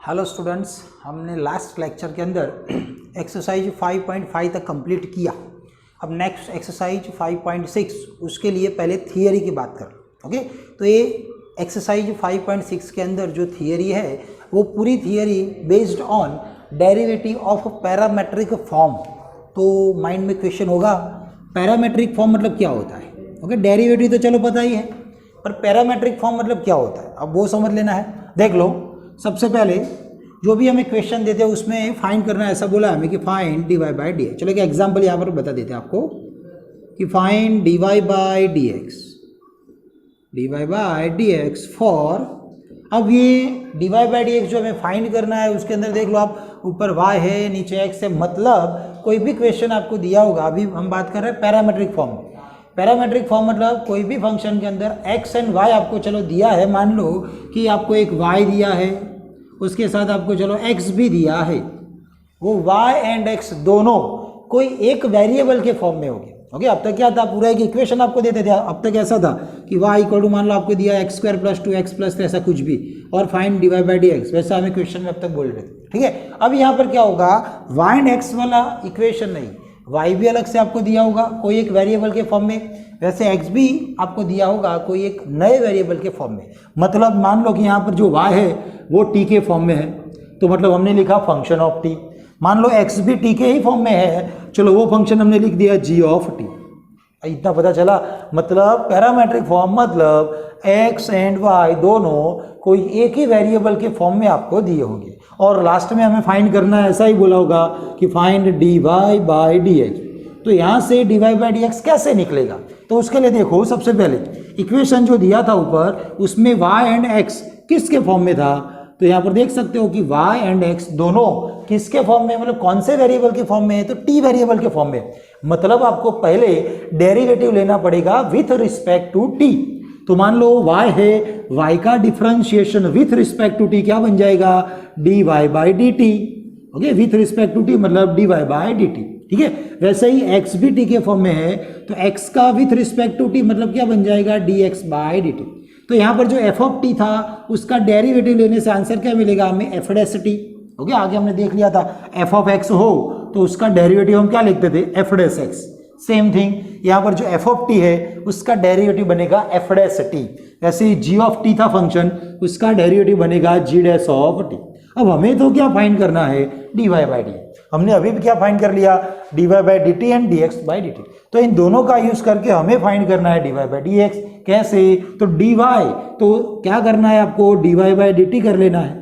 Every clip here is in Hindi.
हेलो स्टूडेंट्स, हमने लास्ट लेक्चर के अंदर एक्सरसाइज 5.5 तक कंप्लीट किया। अब नेक्स्ट एक्सरसाइज 5.6 उसके लिए पहले थियरी की बात कर। ओके, तो ये एक्सरसाइज 5.6 के अंदर जो थियरी है वो पूरी theory based on derivative of parametric form. तो माइंड में क्वेश्चन होगा पैरामेट्रिक फॉर्म मतलब क्या होता है। ओके, डेरिवेटिव तो चलो पता ही है, पर पैरामेट्रिक फॉर्म मतलब क्या होता है अब वो समझ लेना है। देख लो, सबसे पहले जो भी हमें क्वेश्चन देते हैं उसमें फाइंड करना है, ऐसा बोला हमें कि find D Y by D x. चलो एक एग्जाम्पल यहाँ पर बता देते हैं आपको कि find D Y by D X for. अब ये D Y by D X जो हमें फाइंड करना है उसके अंदर देख लो आप, ऊपर y है नीचे x है, मतलब कोई भी क्वेश्चन आपको दिया होगा। अभी हम बात कर रहे हैं पैरामेट्रिक फॉर्म। पैरामेट्रिक फॉर्म मतलब कोई भी फंक्शन के अंदर x एंड y आपको चलो दिया है। मान लो कि आपको एक y दिया है, उसके साथ आपको चलो x भी दिया है। वो y एंड x दोनों कोई एक वेरिएबल के फॉर्म में होगी। ओके, अब तक क्या था, पूरा एक इक्वेशन आपको देते थे। अब तक ऐसा था कि y इक्वल टू मान लो आपको दिया x square plus 2x plus ऐसा कुछ भी, और find D Y by D X, वैसा हमें क्वेश्चन में अब तक बोल रहे थे। ठीक है, अब यहाँ पर क्या होगा, y एंड x वाला इक्वेशन नहीं, y भी अलग से आपको दिया होगा कोई एक वेरिएबल के फॉर्म में, वैसे x भी आपको दिया होगा कोई एक नए वेरिएबल के फॉर्म में। मतलब मान लो कि यहाँ पर जो y है वो t के फॉर्म में है, तो मतलब हमने लिखा फंक्शन ऑफ t। मान लो x भी t के ही फॉर्म में है, चलो वो फंक्शन हमने लिख दिया g ऑफ t। इतना पता चला। मतलब पैरामेट्रिक फॉर्म मतलब x एंड y दोनों कोई एक ही वेरिएबल के फॉर्म में आपको दिए होंगे, और लास्ट में हमें फाइंड करना है, ऐसा ही बोला होगा कि find D Y by D x. तो यहाँ से D Y by D X कैसे निकलेगा, तो उसके लिए देखो सबसे पहले इक्वेशन जो दिया था ऊपर उसमें y एंड x किसके फॉर्म में था। तो यहाँ पर देख सकते हो कि y एंड x दोनों किसके फॉर्म में, मतलब कौन से वेरिएबल के फॉर्म में है, तो t वेरिएबल के फॉर्म में। मतलब आपको पहले डेरिवेटिव लेना पड़ेगा विथ रिस्पेक्ट टू t। तो मान लो y है, y का differentiation with respect to t क्या बन जाएगा, dy by dt। Okay, with respect to t मतलब dy बाई dt। ठीक है, वैसे ही x भी t के फॉर्म में है, तो x का विथ रिस्पेक्ट टू t मतलब क्या बन जाएगा, dx बाई dt। तो यहाँ पर जो f ऑफ t था उसका डेरिवेटिव लेने से आंसर क्या मिलेगा हमें, f डैश t। ओके, आगे हमने देख लिया था f ऑफ x हो तो उसका डेरिवेटिव हम क्या लिखते थे, f dash x। Same thing यहाँ पर जो f ऑफ t है उसका डेरिवेटिव बनेगा f डैश t। वैसे ही g ऑफ t था फंक्शन, उसका डेरिवेटिव बनेगा g डैश ऑफ t। अब हमें तो क्या फाइंड करना है, dy बाई डी। हमने अभी भी क्या फाइंड कर लिया, dy by dt and dx by dt। तो इन दोनों का यूज करके हमें फाइंड करना है dy बाई dx। कैसे, तो dy तो क्या करना है आपको, dy बाई dt कर लेना है,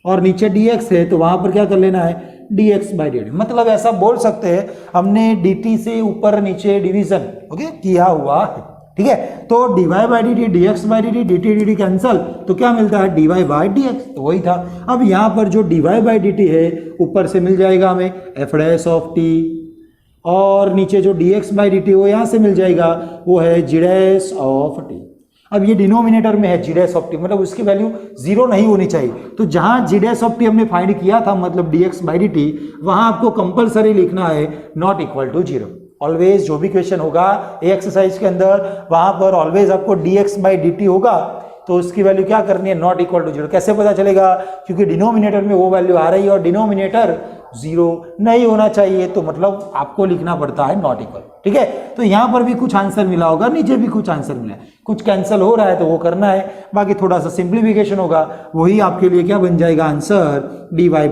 और नीचे dx है तो वहां पर क्या कर लेना है, dx बाई dt। मतलब ऐसा बोल सकते हैं हमने dt से ऊपर नीचे डिवीजन ओके किया हुआ है। ठीक है, तो dy by dt, dx by dt, dt dt cancel, तो क्या मिलता है, dy बाई dx। तो वही था। अब यहाँ पर जो dy बाई dt है ऊपर से मिल जाएगा हमें f डैश ऑफ t, और नीचे जो dx बाई dt वो यहाँ से मिल जाएगा, वो है g डैश ऑफ t। अब ये डिनोमिनेटर में है g डैश ऑफ t, मतलब उसकी वैल्यू जीरो नहीं होनी चाहिए। तो जहाँ g डैश ऑफ t हमने फाइंड किया था मतलब dx बाई dt, वहाँ आपको कंपलसरी लिखना है not equal to zero. Always जो भी क्वेश्चन होगा ए एक्सरसाइज के अंदर वहां पर ऑलवेज आपको dx बाई dt होगा, तो उसकी वैल्यू क्या करनी है, नॉट इक्वल टू जीरो। कैसे पता चलेगा, क्योंकि डिनोमिनेटर में वो वैल्यू आ रही है और डिनोमिनेटर जीरो नहीं होना चाहिए, तो मतलब आपको लिखना पड़ता है नॉट इक्वल। ठीक है, तो यहाँ पर भी कुछ आंसर मिला होगा, नीचे भी कुछ आंसर मिला है, कुछ कैंसिल हो रहा है तो वो करना है, बाकी थोड़ा सा सिंप्लीफिकेशन होगा, वही आपके लिए क्या बन जाएगा answer, dy by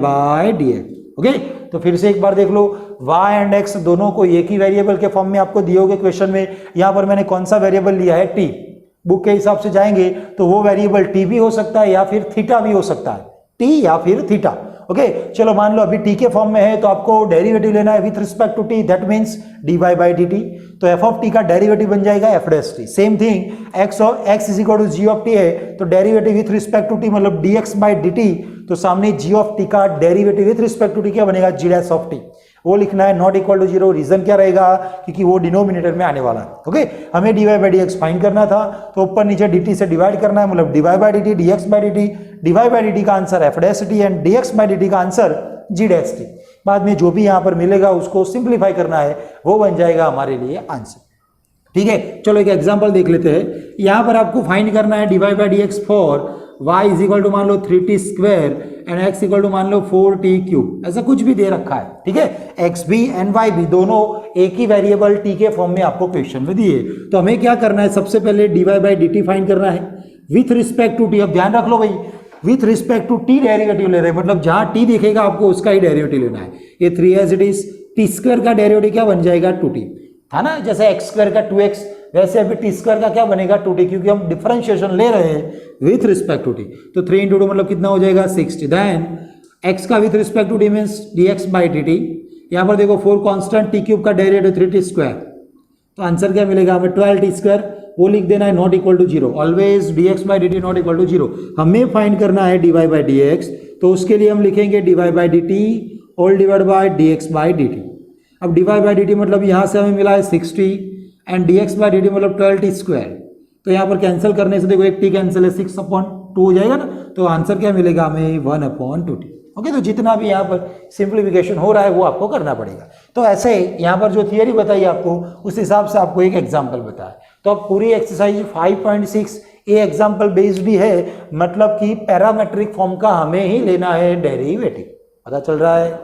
dx। Okay, तो फिर से एक बार देख लो, y एंड x दोनों को एक ही वेरिएबल के फॉर्म में आपको दिए होंगे क्वेश्चन में। यहाँ पर मैंने कौन सा वेरिएबल लिया है, t। बुक के हिसाब से जाएंगे तो वो वेरिएबल t भी हो सकता है या फिर थीटा भी हो सकता है, t या फिर थीटा। ओके, चलो मान लो अभी t के फॉर्म में है तो आपको डेरिवेटिव लेना है with respect to t, that means dy by dt। तो f ऑफ t का डेरिवेटिव बन जाएगा f dash t। Same thing x is equal to g of t है, तो derivative with respect to t मतलब dx बाई dt, तो सामने g ऑफ t का derivative with respect to t क्या बनेगा, g डैश ऑफ t। वो लिखना है not equal to zero. Reason क्या रहेगा, क्योंकि वो डिनोमिनेटर में आने वाला है। ओके, हमें dy बाई dx फाइंड करना था, तो ऊपर नीचे dt से डिवाइड करना है, मतलब dy by dt, dx by dt, dy by dt का answer f dash t and dx by dt का आंसर g डैश t। बाद में जो भी यहाँ पर मिलेगा उसको सिंप्लीफाई करना है, वो बन जाएगा हमारे लिए आंसर। ठीक है, चलो एक एग्जांपल देख लेते हैं। यहाँ पर आपको फाइंड करना है dy by dx for y is equal to मान लो 3t square and x equal to मान लो 4t क्यूब, ऐसा कुछ भी दे रखा है, ठीक है। x भी एंड y भी दोनों एक ही वेरिएबल t के फॉर्म में आपको क्वेश्चन में दिए। तो हमें क्या करना है, सबसे पहले dy बाई dt फाइंड करना है विथ रिस्पेक्ट टू t। अब ध्यान रख लो भाई, with respect to t derivative ले रहे हैं, मतलब जहां t दिखेगा आपको उसका ही डेरिवेटिव लेना है। ये 3 as it is, t square का डेरिवेटिव क्या बन जाएगा 2t था ना, जैसे x स्क्वायर का 2x, वैसे अभी t स्क्वायर का क्या बनेगा 2t, क्योंकि हम डिफरेंशिएशन ले रहे हैं विथ रिस्पेक्ट टू t। तो 3 इंटू 2 मतलब कितना हो जाएगा 60। देन x का with respect to t means dx by dt। यहाँ पर देखो 4 कांस्टेंट t क्यूब का डेरिवेटिव 3t स्क्वायर, तो आंसर क्या मिलेगा हमें 12t स्क्वायर, वो लिख देना है not equal to 0। Always dx by dt not equal to 0। हमें फाइंड करना है dy बाई dx, तो उसके लिए हम लिखेंगे dy by dt whole divide by dx by dt। अब dy बाई dt मतलब यहाँ से हमें मिला है 60 एंड dx बाई dt मतलब 12t स्क्वायर। तो यहाँ पर कैंसिल करने से देखो एक t कैंसिल है, 6/2 हो जाएगा ना, तो आंसर क्या मिलेगा हमें 1/2t। ओके, तो जितना भी यहाँ पर सिंप्लीफिकेशन हो रहा है वो आपको करना पड़ेगा। तो ऐसे यहाँ पर जो थियरी बताई आपको उस हिसाब से आपको एक एग्जाम्पल बताया। तो अब पूरी एक्सरसाइज 5.6 ये एग्जाम्पल बेस्ड ही है, मतलब कि पैरामेट्रिक फॉर्म का हमें ही लेना है डेरिवेटिव, पता चल रहा है।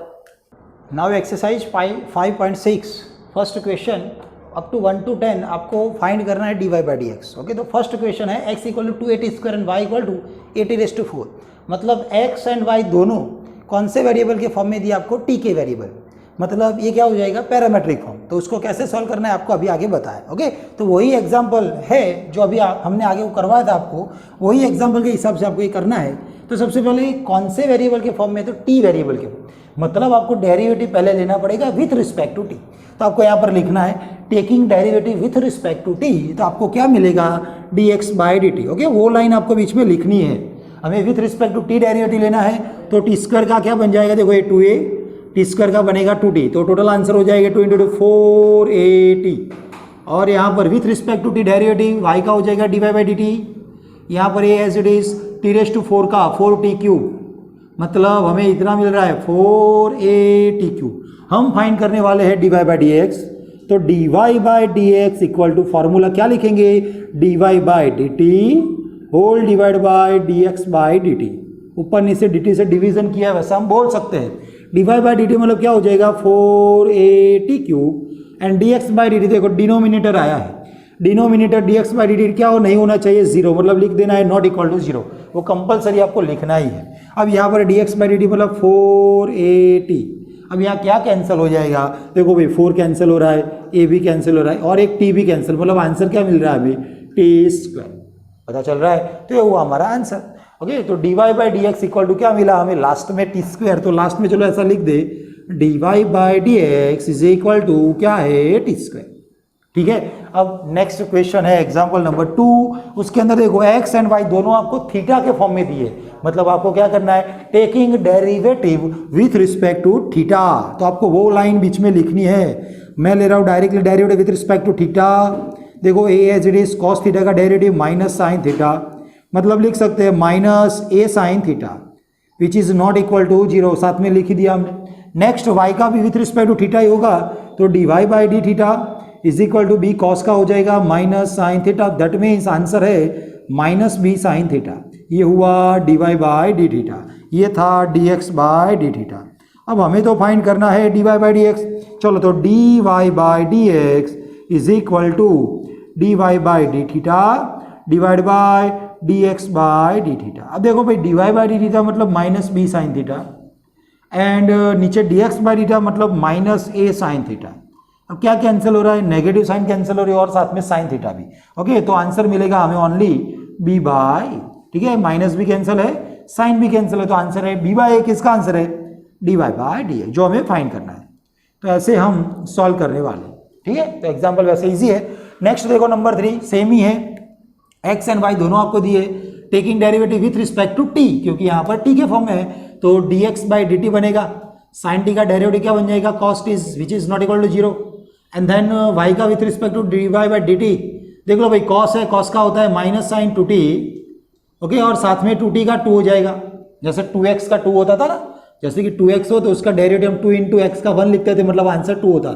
Now exercise 5.6 first question up to 1 to 10 आपको फाइंड करना है dy बाई dx। ओके, तो फर्स्ट क्वेश्चन है x equal to 2at square and y equal to 80⁴, मतलब x एंड y दोनों कौन से वेरिएबल के फॉर्म में दिया आपको, t के वेरिएबल, मतलब ये क्या हो जाएगा पैरामेट्रिक फॉर्म। तो उसको कैसे सॉल्व करना है आपको अभी आगे बताया। ओके, तो वही एग्जाम्पल है जो अभी हमने आगे करवाया था आपको, वही एग्जाम्पल के हिसाब से आपको ये करना है। तो सबसे पहले कौन से वेरिएबल के फॉर्म में, तो t वेरिएबल के, मतलब आपको डेरिवेटिव पहले लेना पड़ेगा विथ रिस्पेक्ट टू t। तो आपको यहाँ पर लिखना है taking derivative with respect to t, तो आपको क्या मिलेगा dx बाई dt। ओके, वो लाइन आपको बीच में लिखनी है, हमें with respect to t derivative लेना है। तो t स्क्वायर का क्या बन जाएगा, देखो ये 2a, t स्क्वायर का बनेगा 2t, तो टोटल आंसर हो जाएगा 2 इंटू 4at। और यहाँ पर with respect to t derivative y का हो जाएगा dy बाई dt, यहाँ पर ये एज इट इज t⁴ का 4t क्यूब, मतलब हमें इतना मिल रहा है 4at क्यूब। हम फाइंड करने वाले हैं dy बाई dx, तो dy by dx equal to formula क्या लिखेंगे, dy by dt whole divide by dx by dt। ऊपर नीचे dt से डिवीजन किया है वैसा हम बोल सकते हैं। dy बाई dt मतलब क्या हो जाएगा 4at cube and dx by dt, देखो डिनोमिनेटर आया है, डिनोमिनेटर dx बाई dt क्या हो नहीं होना चाहिए 0, मतलब लिख देना है नॉट इक्वल टू 0, वो कंपलसरी आपको लिखना ही है। अब यहाँ पर dx बाई dt मतलब 4at, अब यहाँ क्या कैंसिल हो जाएगा, देखो भाई 4 कैंसिल हो रहा है, a भी कैंसिल हो रहा है और एक t भी कैंसिल, मतलब आंसर क्या मिल रहा है हमें t स्क्वायर, पता चल रहा है। तो ये हुआ हमारा आंसर। ओके, तो dy by dx equal to क्या मिला हमें लास्ट में t स्क्वायर, तो लास्ट में चलो ऐसा लिख दे dy by dx is equal to क्या है t स्क्वायर। ठीक है, अब नेक्स्ट क्वेश्चन है एग्जाम्पल नंबर 2, उसके अंदर देखो x एंड y दोनों आपको थीटा के फॉर्म में दिए, मतलब आपको क्या करना है taking derivative with respect to theta. तो आपको वो लाइन बीच में लिखनी है, मैं ले रहा हूँ directly derivative with respect to theta. देखो a as it is cos theta का डेरिवेटिव माइनस साइन थीटा, मतलब लिख सकते हैं minus a sine theta which is not equal to 0, साथ में लिख दिया हमने। नेक्स्ट y का भी विथ रिस्पेक्ट टू थीटा ही होगा, तो dy by d theta is equal to b cos का हो जाएगा minus sine theta, that means answer है माइनस बी साइन थीटा। ये हुआ dy बाई डी थीटा, ये था dx बाई डी थीटा। अब हमें तो फाइंड करना है dy बाई dx, चलो तो dy by dx is equal to dy by d theta divide by dx by d theta. अब देखो भाई dy बाई डी थीटा मतलब minus b sine theta and नीचे dx बाई थीटा मतलब माइनस a साइन थीटा। अब क्या कैंसिल हो रहा है, नेगेटिव साइन कैंसिल हो रही है और साथ में साइन थीटा भी। ओके, तो आंसर मिलेगा हमें ओनली b बाई, ठीक है, माइनस भी कैंसिल है साइन भी कैंसिल है, तो आंसर है b बाई। किसका आंसर है dy बाई डी, जो हमें फाइंड करना है। तो ऐसे हम सॉल्व करने वाले, ठीक है। तो एग्जाम्पल वैसे इजी है। नेक्स्ट देखो नंबर 3 सेम ही है, x एंड y दोनों आपको दिए, taking derivative with respect to t, क्योंकि यहाँ पर t के फॉर्म में है तो dx बाई dt बनेगा, साइन t का डेरिवेटिव क्या बन जाएगा cos t which is not equal to 0 and then y का with respect to dy by dt। देख लो भाई cos है, cos का होता है माइनस साइन 2t, ओके, और साथ में 2t का 2 हो जाएगा, जैसे 2x का 2 होता था ना, जैसे कि 2x हो तो उसका डेरिवेटिव हम 2 इंटू एक्स का 1 लिखते थे, मतलब आंसर 2 होता।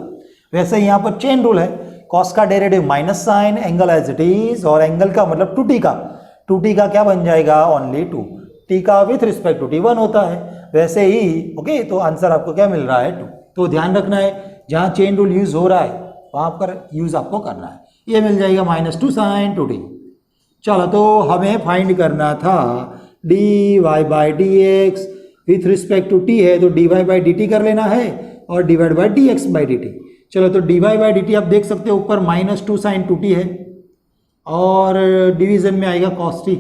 वैसे यहाँ पर चेन रूल है, cos का derivative minus sine, angle as it is, और एंगल का मतलब 2t का 2t का क्या बन जाएगा, ओनली 2। t का विथ रिस्पेक्ट टू t 1 होता है, वैसे ही ओके। तो आंसर आपको क्या मिल रहा है, 2। तो ध्यान रखना है जहाँ चेन रूल यूज हो रहा है वहाँ पर यूज आपको करना है। ये मिल जाएगा -2 sin 2t। चलो तो हमें फाइंड करना था dy by D x, with respect to t है तो dy बाई डी टी कर लेना है और divide by D x by d t. चलो तो dy बाई डी टी आप देख सकते हो ऊपर -2 sin 2t है और डिवीजन में आएगा cos t।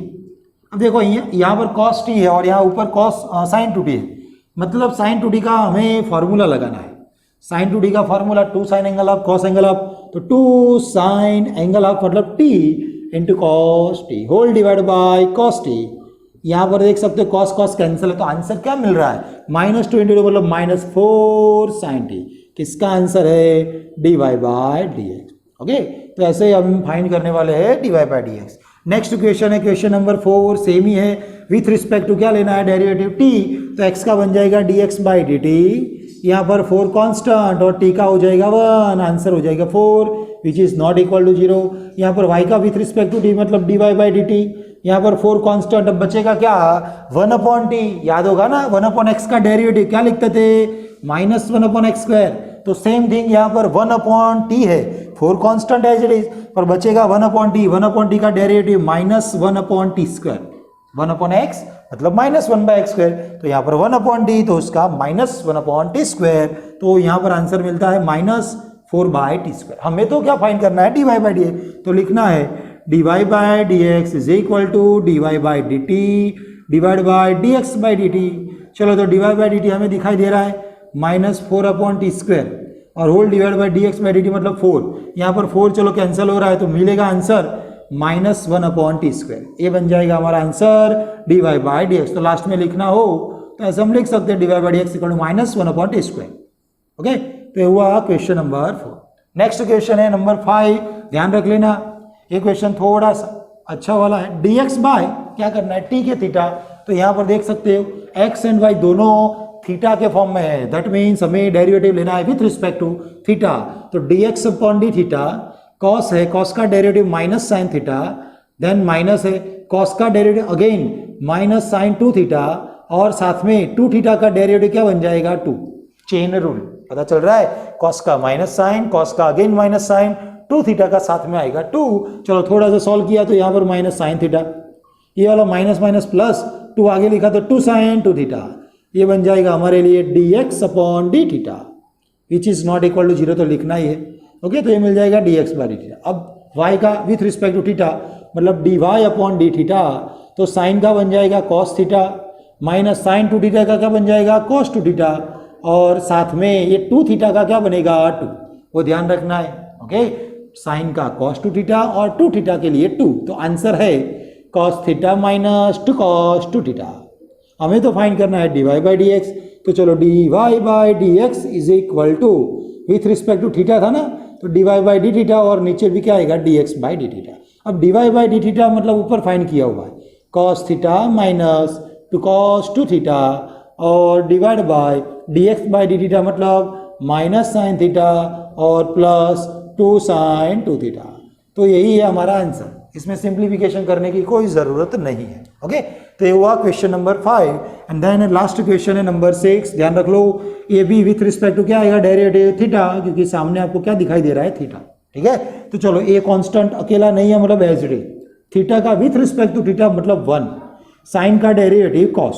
अब देखो यहाँ पर cos t है और यहाँ ऊपर cos sin 2t है, मतलब sin 2t का हमें फॉर्मूला लगाना है। sin 2t का formula 2 sin angle of cos angle of, तो 2 sin एंगल ऑफ मतलब t into cos t whole divide by cos t। यहाँ पर देख सकते हो cos cos कैंसिल है, तो आंसर क्या मिल रहा है, -2 इंटू मतलब -4 sin t। किसका आंसर है, dy by d x. Okay, तो ऐसे हम फाइंड करने वाले हैं dy by d x. Next question है क्वेश्चन नंबर 4, सेम ही है। विथ रिस्पेक्ट टू क्या लेना है, डेरिवेटिव t, तो x का बन जाएगा dx बाई डी टी। यहाँ पर 4 कांस्टेंट और t का हो जाएगा 1, आंसर हो जाएगा 4 which is not equal to 0। यहाँ पर y का विथ रिस्पेक्ट टू t मतलब dy बाई डी टी। यहाँ पर 4 कांस्टेंट, अब बचेगा क्या, 1/t। याद होगा ना 1/x का डेरिवेटिव क्या लिखते थे, -1/x²। तो सेम थिंग यहाँ पर 1/t है, 4 कांस्टेंट एज इट इज, पर बचेगा 1/t। 1/t का डेरिवेटिव -1/t²। 1/x मतलब -1/x², तो यहाँ पर 1/t तो उसका -1/t²। तो यहाँ पर आंसर मिलता है -4/t²। हमें तो क्या फाइंड करना है, dy बाई डी एक्स। तो लिखना है dy by D x is equal to dy by d t divide by dx by d t. चलो तो dy बाई डी टी हमें दिखाई दे रहा है -4/t² और whole divide by dx by d t मतलब 4। यहाँ पर 4 चलो कैंसिल हो रहा है तो मिलेगा आंसर -1/t²। ये बन जाएगा हमारा answer dy by D x. तो लास्ट में लिखना हो तो ऐसे हम लिख सकते हैं dy by D x equal to -1/t²। Okay, तो ये हुआ क्वेश्चन नंबर 4। नेक्स्ट क्वेश्चन है नंबर 5, ध्यान रख लेना ये क्वेश्चन थोड़ा सा अच्छा वाला है। dx बाय क्या करना है, t के थीटा। तो यहाँ पर देख सकते हो x एंड y दोनों थीटा के फॉर्म में है, दैट मीन्स हमें डेरिवेटिव लेना है विथ रिस्पेक्ट टू थीटा। तो dx upon d theta, cos है, cos का derivative minus sine theta, then minus है cos का derivative again minus sine 2 theta, और साथ में 2 थीटा का डेरिवेटिव क्या बन जाएगा, 2। चेन रूल पता चल रहा है, cos का माइनस साइन, cos का अगेन माइनस साइन, 2 थीटा का साथ में आएगा 2। चलो थोड़ा सा सॉल्व किया तो यहाँ पर माइनस साइन थीटा, ये वाला माइनस माइनस प्लस 2 आगे लिखा तो 2 साइन 2 थीटा। ये बन जाएगा हमारे लिए dx upon d theta which is not equal to 0, तो लिखना ही है। ओके, तो ये मिल जाएगा dx बाई डी थीटा। अब y का विथ रिस्पेक्ट टू थीटा मतलब dy अपॉन डी थीटा, तो साइन का बन जाएगा cos theta minus sine 2 theta का क्या बन जाएगा cos 2 थीटा, और साथ में ये 2 थीटा का क्या बनेगा 2, वो ध्यान रखना है। ओके, साइन का cos 2 थीटा और 2 थीटा के लिए 2, तो आंसर है cos theta minus 2 cos 2 theta. हमें तो फाइंड करना है dy बाई डी एक्स। तो चलो dy by D x is equal to with respect to theta था ना, तो dy बाई डी थीटा और नीचे भी क्या आएगा dx बाई डी थीटा। अब dy बाई डी थीटा मतलब ऊपर फाइंड किया हुआ है cos theta minus 2 cos 2 theta और divide by dx by d theta मतलब माइनस साइन थीटा और प्लस 2 साइन 2 थीटा। तो यही है हमारा आंसर, इसमें सिंप्लीफिकेशन करने की कोई ज़रूरत नहीं है। ओके, तो ये हुआ question number 5। And then last question है नंबर 6, ध्यान रख लो। ये भी विथ रिस्पेक्ट टू क्या आएगा, डेरिवेटिव थीटा, क्योंकि सामने आपको क्या दिखाई दे रहा है थीटा। ठीक है, तो चलो ए कांस्टेंट अकेला नहीं है मतलब एज इट इज, थीटा का विथ रिस्पेक्ट टू थीटा मतलब 1, साइन का डेरिवेटिव कॉस।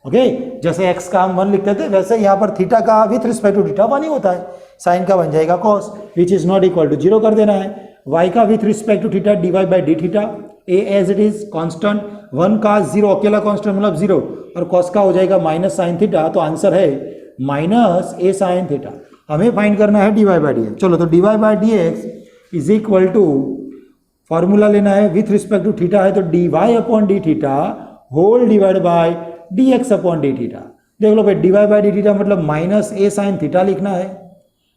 ओके, जैसे x का हम 1 लिखते थे वैसे यहाँ पर थीटा का विथ रिस्पेक्ट टू थीटा 1 ही होता है, साइन का बन जाएगा cos which is not equal to 0 कर देना है। y का with respect to theta dy by d theta, a as it is constant, 1 का 0 अकेला कांस्टेंट मतलब 0 और कॉस का हो जाएगा माइनस साइन थीटा, तो आंसर है माइनस ए साइन थीटा। हमें फाइंड करना है dy बाई डी एक्स। चलो तो dy by D x is equal to, formula लेना है विथ रिस्पेक्ट टू थीटा है तो dy upon d theta whole divide by dx upon d theta. देख लो भाई dy बाई डी थीटा मतलब माइनस ए साइन थीटा लिखना है,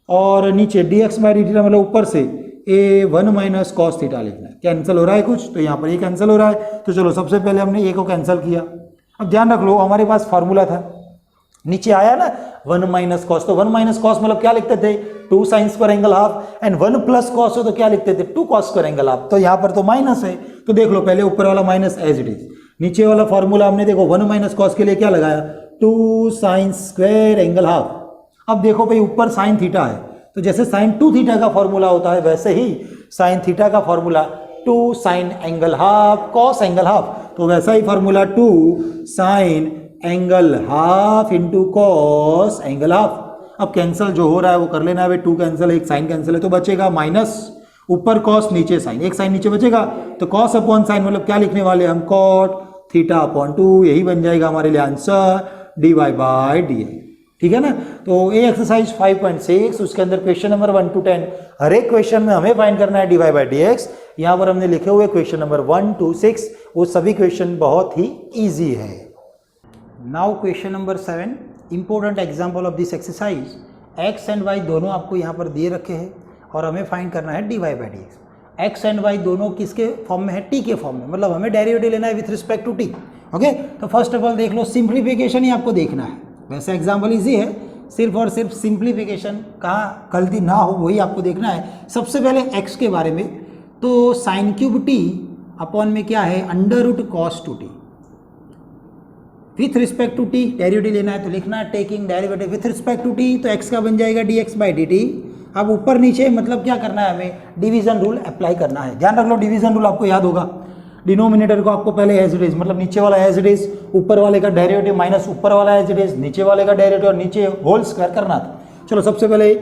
और नीचे dx बाई डी थीटा मतलब ऊपर से ए 1 माइनस कॉस थीटा लिखना है। कैंसिल हो रहा है कुछ, तो यहाँ पर ये कैंसिल हो रहा है, तो चलो सबसे पहले हमने ए को कैंसिल किया। अब ध्यान रख लो हमारे पास फार्मूला था, नीचे आया ना 1 माइनस कॉस, तो 1 माइनस कॉस मतलब क्या लिखते थे 2 sine square angle half, and 1 plus cos हो तो क्या लिखते थे 2 कॉस स्क्वायर एंगल हाफ। तो यहाँ पर तो माइनस है, तो देख लो पहले ऊपर वाला माइनस एज इट इज, नीचे वाला फॉर्मूला हमने देखो 1 माइनस कॉस के लिए क्या लगाया 2 साइन स्क्वायर एंगल हाफ। अब देखो भाई ऊपर साइन थीटा है, तो जैसे साइन 2 थीटा का फॉर्मूला होता है वैसे ही साइन थीटा का formula 2 sine angle half cos angle half, तो वैसा ही formula 2 sine angle half into cos angle half. अब कैंसिल जो हो रहा है वो कर लेना है भाई, 2 कैंसिल, एक साइन कैंसिल है तो बचेगा माइनस, ऊपर कॉस नीचे साइन, एक साइन नीचे बचेगा तो कॉस अपॉन साइन, मतलब क्या लिखने वाले हम कॉट थीटा अपॉन 2, यही बन जाएगा हमारे लिए आंसर dy बाई डी। ठीक है ना। तो ये एक्सरसाइज 5.6, उसके अंदर क्वेश्चन नंबर 1 to 10, हर एक क्वेश्चन में हमें फाइंड करना है dy बाई dx। यहाँ पर हमने लिखे हुए क्वेश्चन नंबर 1 to 6, वो सभी क्वेश्चन बहुत ही ईजी है। Now question number 7, important example of this exercise, x एंड y दोनों आपको यहाँ पर दिए रखे हैं और हमें फाइंड करना है dy बाई dx। x एंड y दोनों किसके फॉर्म में है, t के फॉर्म में, मतलब हमें डेरिवेटिव लेना है with respect to t। Okay, तो फर्स्ट ऑफ ऑल देख लो, सिंप्लीफिकेशन ही आपको देखना है। वैसे एग्जाम्पल इजी है, सिर्फ और सिर्फ सिंप्लीफिकेशन का गलती ना हो वही आपको देखना है। सबसे पहले x के बारे में, तो साइन क्यूब t अपॉन में क्या है under root cos 2t, with respect to t derivative लेना है तो लिखना है taking derivative with respect to t, तो x का बन जाएगा dx बाई dt। अब ऊपर नीचे मतलब क्या करना है, हमें डिवीजन रूल अप्लाई करना है। ध्यान रख लो डिवीजन रूल आपको याद होगा, डिनोमिनेटर को आपको पहले एज इट इज, मतलब नीचे वाला एज इट इज, ऊपर वाले का डेरिवेटिव माइनस ऊपर वाला एज इट इज, नीचे वाले का डेरिवेटिव और नीचे होल स्क्वायर करना था। चलो सबसे पहले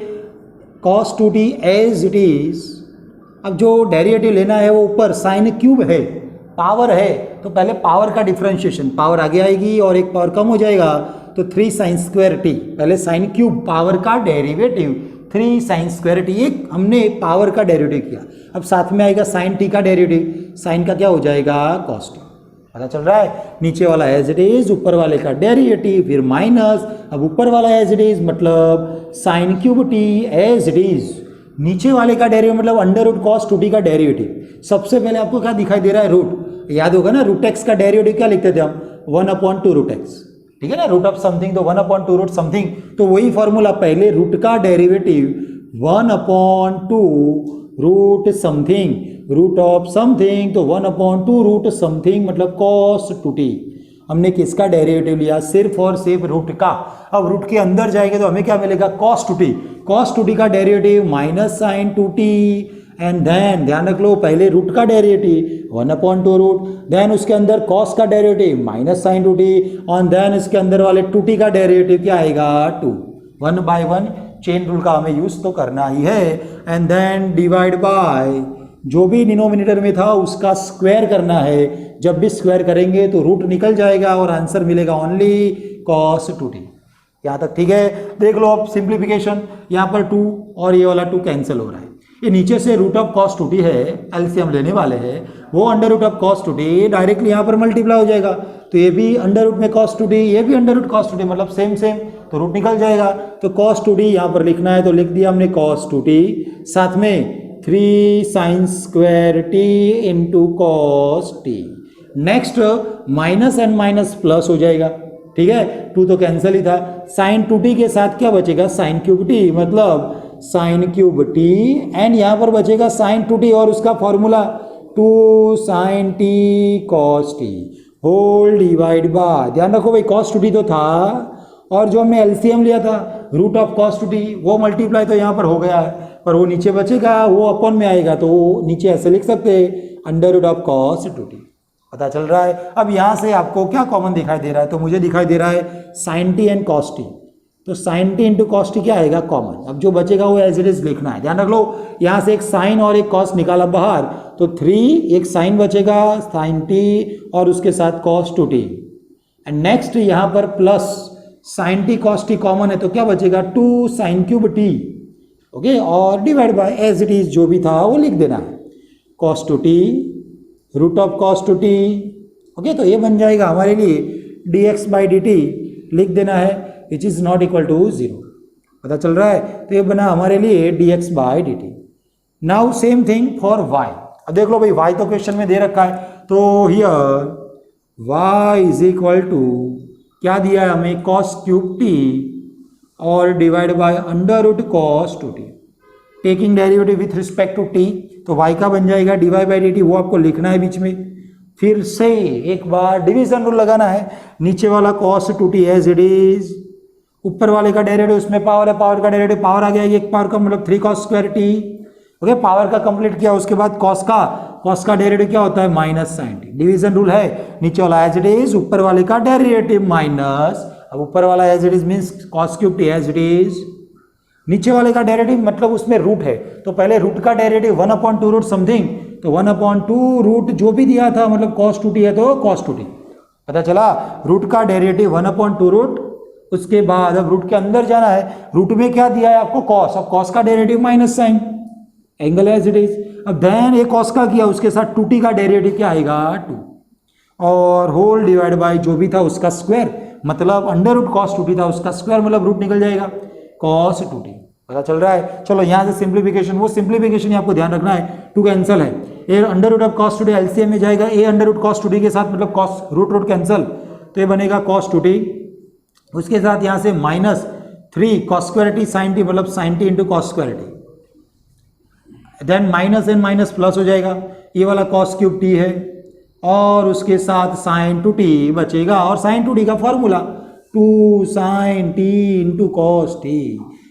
cos 2t as it is, अब जो डेरिवेटिव लेना है वो ऊपर साइन क्यूब है, पावर है, तो पहले पावर का डिफरेंशिएशन, पावर आगे आएगी और एक पावर कम हो जाएगा तो 3 साइन स्क्वायर t, पहले साइन क्यूब पावर का डेरिवेटिव 3 साइन स्क्वायर टी, एक हमने पावर का डेरिवेटिव किया। अब साथ में आएगा साइन टी का डेरिवेटिव, साइन का क्या हो जाएगा कॉस टी, पता चल रहा है। नीचे वाला एज इट इज, ऊपर वाले का डेरिवेटिव, फिर माइनस, अब ऊपर वाला एज इट इज मतलब sine cube t as it is, नीचे वाले का डेरिवेटिव मतलब अंडर रूट कॉस 2t का डेरिवेटिव। सबसे पहले आपको क्या दिखाई दे रहा है रूट, याद होगा ना, रूट एक्स का डेरिवेटिव क्या लिखते थे हम 1/2 रूट एक्स, ठीक है ना, रूट ऑफ समथिंग तो 1/2 रूट समथिंग, तो वही फॉर्मूला, पहले रूट का derivative 1/2 root something, root of something तो 1/2 रूट समथिंग मतलब कॉस 2t। हमने किसका डेरिवेटिव लिया, सिर्फ और सिर्फ रूट का। अब रूट के अंदर जाएंगे तो हमें क्या मिलेगा कॉस 2t, कॉस 2t का derivative minus sine 2t, and then ध्यान रख लो पहले रूट का डेरिवेटिव 1/2 रूट, देन उसके अंदर कॉस का डेरिवेटिव माइनस साइन 2t, और देन इसके अंदर वाले 2t का डेरिवेटिव क्या आएगा 2। 1 बाय 1 चेन रूल का हमें यूज तो करना ही है, एंड देन डिवाइड बाय जो भी डिनोमिनेटर में था उसका स्क्वायर करना है। जब भी स्क्वायर करेंगे तो रूट निकल जाएगा और आंसर मिलेगा ओनली कॉस 2t। यहाँ तक ठीक है। देख लो अब सिंप्लीफिकेशन, यहाँ पर 2 और ये वाला 2 कैंसिल हो रहा है, ये नीचे से रूट ऑफ कॉस 2t है, एलसीएम लेने वाले हैं, वो under root of cos 2t directly यहाँ पर मल्टीप्लाई हो जाएगा, तो ये भी अंडर रूट में कॉस 2t, ये भी अंडर रूट कॉस 2t मतलब सेम सेम, तो रूट निकल जाएगा। तो कॉस 2t यहाँ पर लिखना है तो लिख दिया हमने कॉस 2t, साथ में 3 sign square t into cos t। Next minus and minus plus हो जाएगा, ठीक है, 2 तो कैंसिल ही था, साइन 2t के साथ क्या बचेगा साइन क्यूब t, मतलब साइन क्यूब t, एंड यहाँ पर बचेगा साइन 2t और उसका formula 2 sine t cos t whole divide by, ध्यान रखो भाई कॉस 2t तो था और जो हमने एलसीएम लिया था रूट ऑफ कॉस 2t वो मल्टीप्लाई तो यहाँ पर हो गया है, पर वो नीचे बचेगा, वो अपॉन में आएगा तो वो नीचे ऐसे लिख सकते हैं under root of cos 2t। पता चल रहा है। अब यहाँ से आपको क्या कॉमन दिखाई दे रहा है, तो मुझे दिखाई दे रहा है sine t and cos t, तो sine t into cos t क्या आएगा कॉमन। अब जो बचेगा वो एज इट इज लिखना है, ध्यान रख लो यहाँ से एक साइन और एक कॉस निकाला बाहर तो 3, एक साइन बचेगा साइन t और उसके साथ कॉस 2t, एंड नेक्स्ट यहाँ पर plus sine t cos t common है तो क्या बचेगा 2 साइन क्यूब t, ओके, और divide by as it is जो भी था वो लिख देना है cos 2t root of cos 2t, okay, तो ये बन जाएगा हमारे लिए dx बाई dt, लिख देना है which is not equal to 0। पता चल रहा है, तो ये बना हमारे लिए dx by dt। Now same thing for y। अब देख लो भाई y तो क्वेश्चन में दे रखा है, तो here y is equal to क्या दिया है हमें कॉस क्यूब t और divide by under root cos 2t। Taking derivative with respect to t, तो y का बन जाएगा dy बाई डी टी, वो आपको लिखना है बीच में। फिर से एक बार डिवीजन रूल लगाना है, नीचे वाला cos 2t as it is, ऊपर वाले का डेरिवेटिव उसमें पावर है, पावर का डेरिवेटिव पावर आ गया, एक पावर का मतलब 3 cos square t. Okay, power का कंप्लीट किया, उसके बाद cos का डेरिवेटिव क्या होता है minus sine t. Division rule है, नीचे वाला एज इट इज, ऊपर वाले का डेरिवेटिव माइनस, अब ऊपर वाला as it is means cos cube t as it is, नीचे वाले का डेरिवेटिव मतलब उसमें रूट है, तो पहले रूट का डेरिवेटिव 1/2 रूट समथिंग, तो 1/2 रूट जो भी दिया था मतलब cos 2t है तो cos 2t, पता चला। रूट का डेरिवेटिव 1/2 रूट, उसके बाद अब रूट के अंदर जाना है, रूट में क्या दिया है आपको cos, अब cos का derivative minus sine, angle as it is. अब देन एक cos का किया, उसके साथ 2t का डेरिवेटिव क्या आएगा 2, और होल डिवाइड बाय जो भी था उसका स्क्वायर, मतलब अंडर रूट cos 2t था उसका स्क्वायर, मतलब रूट निकल जाएगा cos 2t, पता चल रहा है। चलो यहाँ से सिंप्लीफिकेशन, वो सिंप्लीफिकेशन आपको ध्यान रखना है, 2 कैंसिल है, a under root of cos 2t LCM में जाएगा, ए अंडर रूट cos 2t के साथ मतलब cos रूट कैंसिल, तो ये बनेगा cos 2t, उसके साथ यहाँ से -3 cos square t sin t मतलब sin t into cos square t, then minus and minus plus हो जाएगा, ये वाला cos क्यूब t है, और उसके साथ sin 2t बचेगा, और sin 2t का formula 2 sin t into cos t,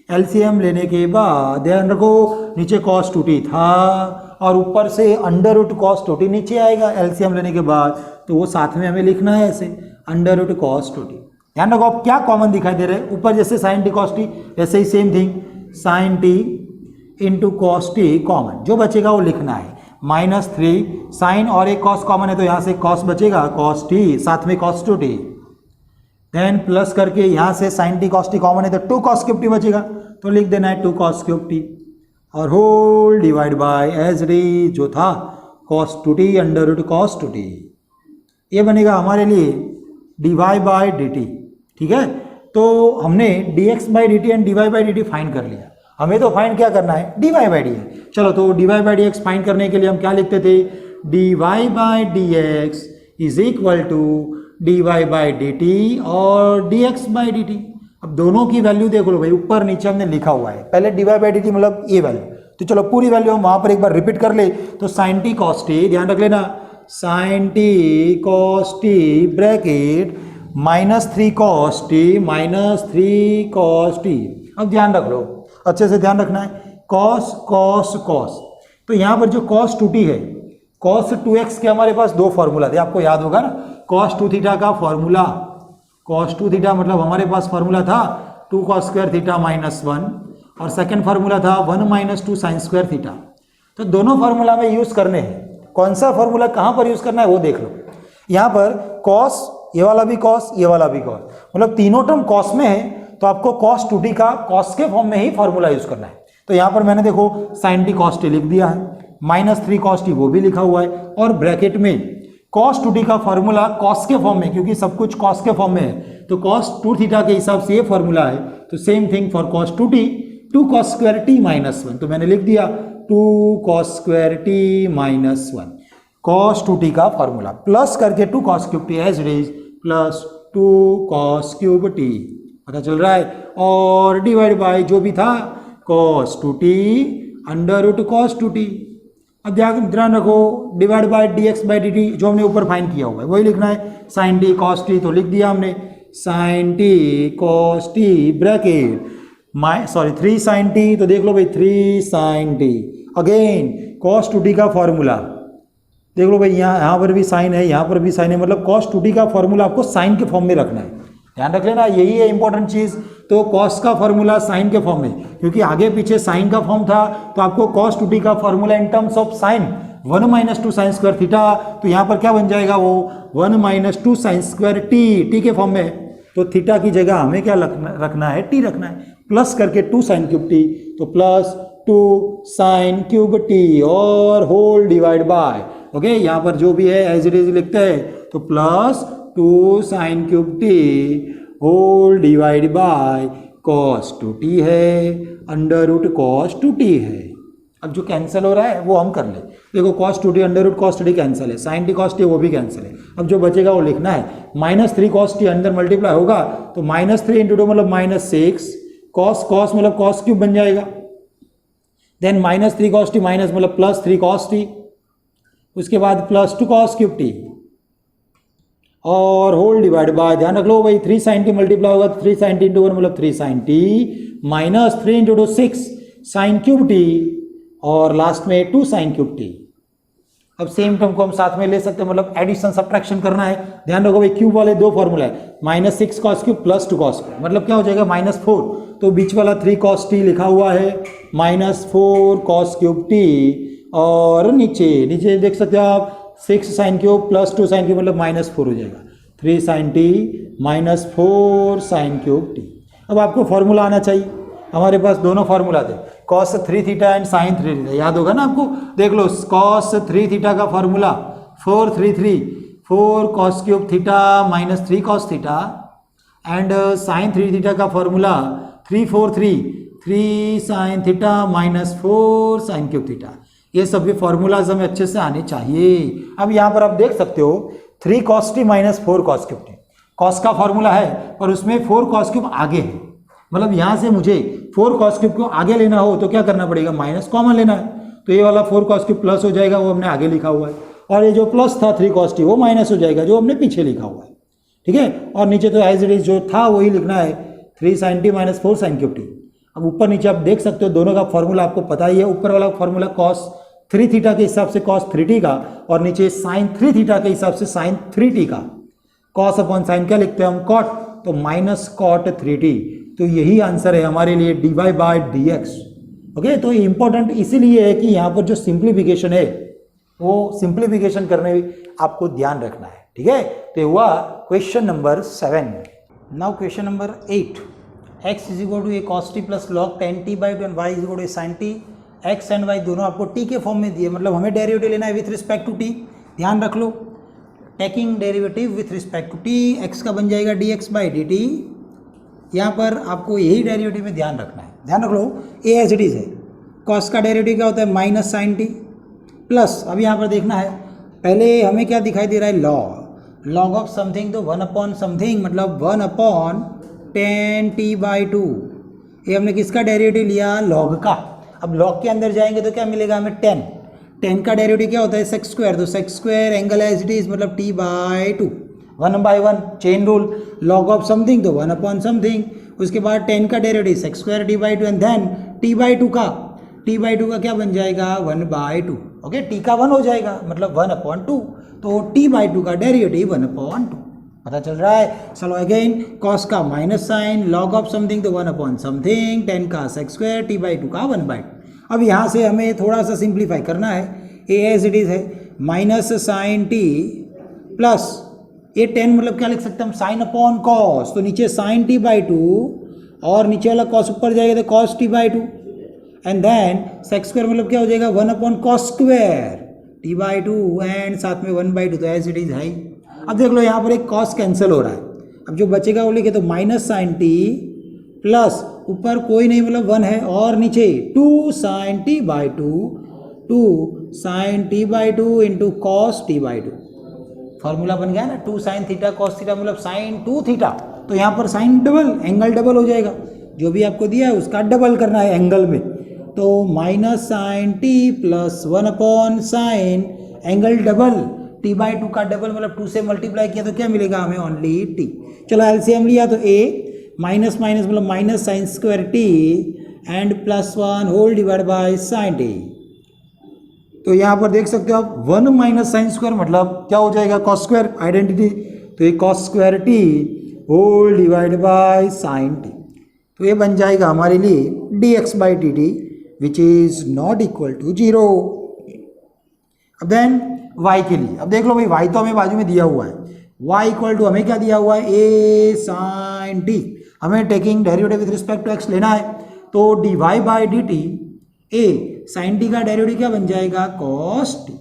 LCM लेने के बाद ध्यान रखो नीचे cos 2t था और ऊपर से अंडर रूट cos 2t नीचे आएगा एलसीएम लेने के बाद, तो वो साथ में हमें लिखना है ऐसे अंडर रूट cos 2t। ध्यान रखो आप क्या कॉमन दिखाई दे रहे हैं, ऊपर जैसे sin t cos t वैसे ही same thing sin t into cos t common, जो बचेगा वो लिखना है -3 sin, और एक cos कॉमन है तो यहाँ से cos बचेगा cos t, साथ में cos 2t, देन प्लस करके यहाँ से sin t cos t common है तो 2 cos क्यूब t बचेगा, तो लिख देना है 2 cos क्यूब t, और whole divide by as it is जो था cos 2t under root cos 2t, ये बनेगा हमारे लिए dy बाई डी टी। ठीक है, तो हमने dx by d T and dy by d T find कर लिया, हमें तो फाइंड क्या करना है dy बाई डी एक्स। चलो तो dy by D x find करने के लिए हम क्या लिखते थे, dy by D x is equal to dy by d t और dx बाई डी टी। अब दोनों की वैल्यू देख लो भाई, ऊपर नीचे हमने लिखा हुआ है, पहले dy बाई डी टी मतलब ये वैल्यू, तो चलो पूरी वैल्यू हम वहां पर एक बार रिपीट कर ले, तो sin t cos t, ध्यान रख लेना sin t cos t bracket -3 cos t -3 cos t। अब ध्यान रख लो, अच्छे से ध्यान रखना है, cos cos cos, तो यहाँ पर जो cos 2t है, cos 2x के हमारे पास दो फॉर्मूला थे, आपको याद होगा ना, cos 2 थीटा का फॉर्मूला, cos 2 थीटा मतलब हमारे पास फॉर्मूला था 2 cos स्क्वायर थीटा -1, और सेकंड फार्मूला था 1 - 2 sin स्क्वायर थीटा। तो दोनों फार्मूला में यूज करने हैं, कौन सा फार्मूला कहाँ पर यूज करना है वो देख लो। यहाँ पर cos, ये वाला भी cos, ये वाला भी cos, मतलब तीनों टर्म cos में है, तो आपको cos 2t का cos के फॉर्म में ही फार्मूला यूज करना है। तो यहाँ पर मैंने देखो sin t cos t लिख दिया है, -3 cos t वो भी लिखा हुआ है, और ब्रैकेट में cos 2t का फॉर्मूला cos के फॉर्म में, क्योंकि सब कुछ cos के फॉर्म में है, तो cos 2 थीटा के हिसाब से ये फॉर्मूला है, तो same thing for cos 2t 2 cos square t -1, तो मैंने लिख दिया 2 cos square t -1 cos 2t का फॉर्मूला, प्लस करके 2 cos cube t as it is plus 2 cos cube t, पता चल रहा है, और डिवाइड बाय जो भी था cos 2t under root cos 2t। अब ध्यान रखो divide by dx by dt जो हमने ऊपर फाइंड किया हुआ है वही लिखना है, sin t cos t, तो लिख दिया हमने sin t cos t bracket 3 sin t, तो देख लो भाई 3 sin t, again cos 2t का फॉर्मूला देख लो भाई, यहाँ पर भी साइन है, यहाँ पर भी साइन है, मतलब cos 2t का फॉर्मूला आपको साइन के फॉर्म में रखना है, ध्यान रख लेना, यही है इंपॉर्टेंट चीज। तो cos का फॉर्मूला साइन के फॉर्म में, क्योंकि आगे पीछे साइन का फॉर्म था, तो आपको cos 2t का formula in terms of sine 1 - 2 sin square theta, तो यहाँ पर क्या बन जाएगा वो 1 - 2 sin स्क्वायर t के फॉर्म में, तो थीटा की जगह हमें क्या रखना है t रखना है, प्लस करके 2 sin क्यूब t, तो प्लस 2 sin क्यूब t और होल डिवाइड बाय, ओके यहाँ पर जो भी है एज इट इज लिखते हैं, तो plus 2 sin cube t whole divide by cos 2t है अंडर रूट cos 2t है। अब जो कैंसिल हो रहा है वो हम कर ले, देखो cos 2t under root cos 2t cancel है, sin t cos t वो भी कैंसिल है, अब जो बचेगा वो लिखना है -3 cos t अंदर मल्टीप्लाई होगा, तो -3 × 2 मतलब -6 cos मतलब cos क्यूब बन जाएगा, then minus 3 cos t minus मतलब प्लस 3 cos t, उसके बाद प्लस 2 cos क्यूब t और होल डिवाइड बाय, ध्यान रख लो भाई 3 sin t मल्टीप्लाई होगा तो 3 sin t इंटू 1 मतलब 3 sin t minus 3 into 2 6 sin cube t और लास्ट में 2 sin क्यूब t। अब सेम टर्म को हम साथ में ले सकते हैं, मतलब एडिशन सब्ट्रैक्शन करना है। ध्यान रखो भाई क्यूब वाले दो फॉर्मूला है, minus 6 cos cube plus 2 cos cube, मतलब क्या हो जाएगा माइनस 4, तो बीच वाला 3 cos t लिखा हुआ है माइनस 4 cos क्यूब t और नीचे देख सकते हो आप 6 sin cube plus 2 sin cube मतलब माइनस 4 हो जाएगा, 3 sin t minus 4 sin cube t। अब आपको फॉर्मूला आना चाहिए, हमारे पास दोनों फॉर्मूला थे cos 3 theta and sin 3 theta, याद होगा ना आपको। देख लो cos 3 थीटा का formula 4 cos cube theta minus 3 cos theta and sin 3 theta का formula 3 sin theta minus 4 sin cube theta. ये सभी फॉर्मूलाज हमें अच्छे से आने चाहिए। अब यहाँ पर आप देख सकते हो 3 cos t minus 4 cos cube t, cos का फॉर्मूला है और उसमें 4 cos क्यूब आगे है, मतलब यहाँ से मुझे 4 cos क्यूब को आगे लेना हो तो क्या करना पड़ेगा, माइनस कॉमन लेना है, तो ये वाला 4 cos क्यूब प्लस हो जाएगा, वो हमने आगे लिखा हुआ है, और ये जो प्लस था 3 cos t वो माइनस हो जाएगा जो हमने पीछे लिखा हुआ है, ठीक है। और नीचे तो एज इट इज जो था वही लिखना है 3 sin t minus 4 sin cube t। अब ऊपर नीचे आप देख सकते हो दोनों का फॉर्मूला आपको पता ही है, ऊपर वाला फॉर्मूला cos 3 थीटा के हिसाब से cos 3t का और नीचे sin 3 थीटा के हिसाब से sin 3t का, cos अपॉन sin क्या लिखते हैं हम cot, तो माइनस cot 3t, तो यही आंसर है हमारे लिए dy बाय dx। ओके, तो ये इंपॉर्टेंट इसीलिए है कि यहाँ पर जो सिंप्लीफिकेशन है वो सिंप्लीफिकेशन करने में आपको ध्यान रखना है, ठीक है। तो हुआ question number 7। Now question number 8, x is equal to a cos t plus log 10t by 2 and y is equal to a sin t। x एंड y दोनों आपको t के फॉर्म में दिए, मतलब हमें डेरिवेटिव लेना है विथ रिस्पेक्ट टू t। ध्यान रख लो, taking derivative with respect to t, x का बन जाएगा dx बाई dt। यहाँ पर आपको यही डेरिवेटिव में ध्यान रखना है, ध्यान रख लो ए एज इट इज है, cos का डेरिवेटिव क्या होता है माइनस sin t प्लस, अब यहाँ पर देखना है पहले हमें क्या दिखाई दे रहा है लॉग ऑफ समथिंग, तो 1 अपॉन समथिंग मतलब 1 अपॉन 10t बाई 2, ये हमने किसका डेरिवेटिव लिया लॉग का। अब लॉग के अंदर जाएंगे तो क्या मिलेगा हमें 10 का डेरिवेटिव क्या होता है सेक स्क्वायर, तो sec square angle as it is मतलब t by 2, 1 by 1 chain rule, log of something तो 1 अपॉन समथिंग, उसके बाद 10 का derivative sec square t by 2 and then t by 2 का क्या बन जाएगा 1 बाई 2। ओके, t का 1 हो जाएगा मतलब 1 अपॉन 2, तो t बाई 2 का डेरिवेटिव 1 अपॉन 2 पता चल रहा है। चलो अगेन cos का minus sine, log of something तो 1 अपॉन समथिंग, 10 का सेक स्क्वायर t बाई 2 का 1 बाई 2। अब यहाँ से हमें थोड़ा सा सिंप्लीफाई करना है, ए एज इट इज है माइनस साइन t प्लस ये 10 मतलब क्या लिख सकते हैं हम साइन अपॉन कॉस, तो नीचे साइन t बाई 2 और नीचे वाला कॉस ऊपर जाएगा तो cos t by 2 and then sec square मतलब क्या हो जाएगा 1 upon cos square t by 2 and साथ में 1 बाई 2, तो एज इट इज है। अब देख लो यहाँ पर एक कॉस कैंसिल हो रहा है, अब जो बचेगा वो लिखे तो माइनस साइन t प्लस ऊपर कोई नहीं मतलब 1 है और नीचे 2 sine t by 2 sine t by 2 into cos t by 2, formula बन गया ना 2 साइन थीटा कॉस थीटा मतलब साइन 2 थीटा, तो यहाँ पर साइन डबल एंगल डबल हो जाएगा, जो भी आपको दिया है उसका डबल करना है एंगल में, तो minus sine t plus 1 upon sine angle double t by 2 का डबल मतलब 2 से मल्टीप्लाई किया तो क्या मिलेगा हमें ओनली t। चलो एलसीएम लिया तो a माइनस माइनस मतलब minus sine square t and plus 1 whole divide by sine t, तो यहाँ पर देख सकते हो आप 1 माइनस साइन स्क्वायर मतलब क्या हो जाएगा कॉस स्क्वायर आइडेंटिटी, तो ये cos square t whole divide by sine t, तो ये बन जाएगा हमारे लिए dx by dt which is not equal to 0। अब देन y के लिए, अब देख लो भाई y तो हमें बाजू में दिया हुआ है, y इक्वल टू हमें क्या दिया हुआ है a साइन t, हमें taking derivative with respect to x लेना है, तो dy by dt a sine t का डेरिवेटिव क्या बन जाएगा cos t,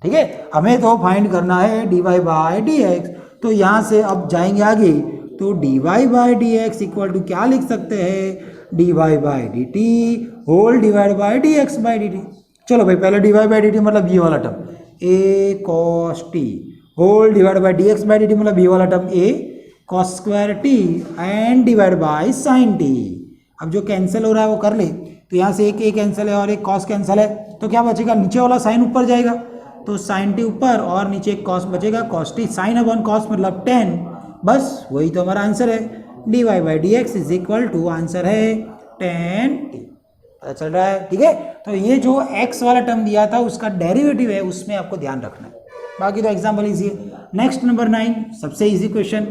ठीक है। हमें तो फाइंड करना है dy बाई dx, तो यहाँ से अब जाएंगे आगे तो dy by dx equal to क्या लिख सकते हैं dy by dt whole divide by dx by dt। चलो भाई पहले dy बाई dt मतलब ये वाला term a cos t whole divide by dx by dt मतलब ये वाला term a cos square t and divide by sine t। अब जो कैंसिल हो रहा है वो कर ले, तो यहाँ से एक कैंसिल है और एक कॉस कैंसिल है, तो क्या बचेगा, नीचे वाला साइन ऊपर जाएगा, तो साइन टी ऊपर और नीचे एक कॉस बचेगा, cos t, sine upon cos मतलब टेन, बस वही तो हमारा आंसर है। D Y by D x is equal to answer है टेन टी। पता चल रहा है, ठीक है। तो ये जो x वाला टर्म दिया था उसका डेरिवेटिव है, उसमें आपको ध्यान रखना है, बाकी तो एग्जाम्पल इजी है। नेक्स्ट नंबर 9, सबसे easy question,